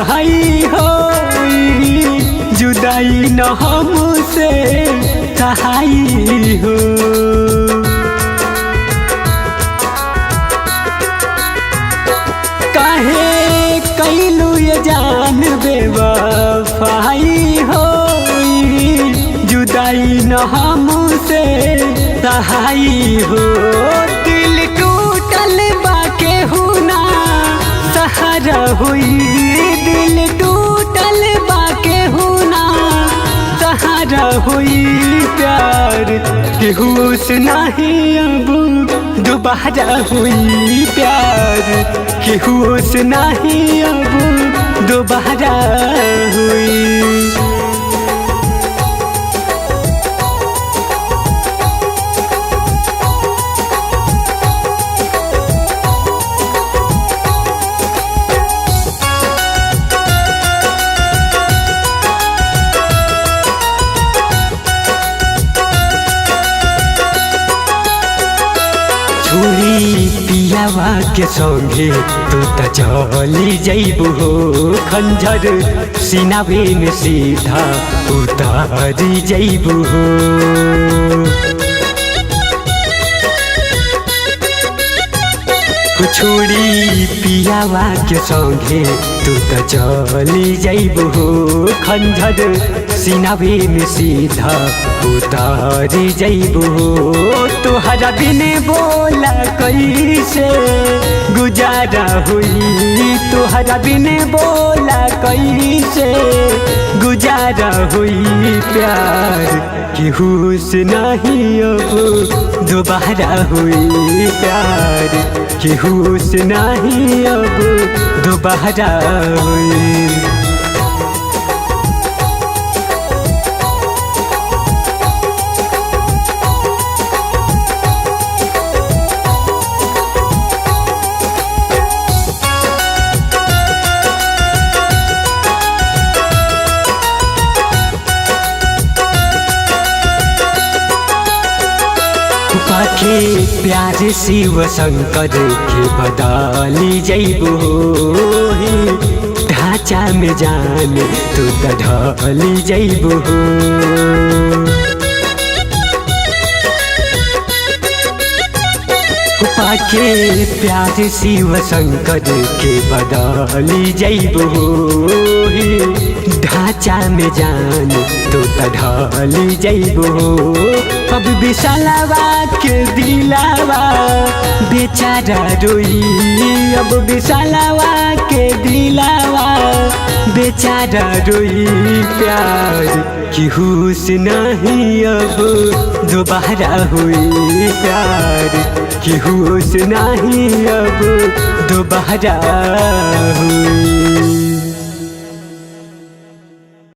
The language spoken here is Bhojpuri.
सहाई हो जुदाई न हमसे सहाई हो। काहे कैलू ये जान बेवफाई हो जुदाई न हमसे सहाई हो। दिल टूटल बाके हुना सहारा हुई, दिल टूटल बाके हुना सहारा हुई। प्यार केहू से नहीं अब दोबारा हुई, प्यार केहू से नहीं अब दोबारा हुई। छोरी पियावा के संगे तू त चली जइबू हो, खंजर सीनावे में सीधा उतारी जइबू हो। छोड़ी पियावा के संगे तू त चली जइबू हो, खंजर सीनावे में सीधा उतारी जइबू हो। तुहरा बिने बोला कैसे गुजारा हुई, तुहरा बिने बोला कैसे गुजारा हुई। प्यार केहू से नहीं अब दोबारा हुई, प्यार केहू से नहीं अब दोबारा हुई। पाके प्यार शिव शंकर के बदली जइबू हो, ढांचा में जान तू त ढली जइबू हो। पाके प्यार शिव शंकर के बदली जइबू हो, ढांचा में जान तू त ढली जइबू हो। अब विशालवा के दिलावा बेचारा रोई, अब विशालवा के दिलावा बेचारा रोई। प्यार केहू से नहीं अब दोबारा हुई, प्यार केहू से नहीं अब दोबारा हुई।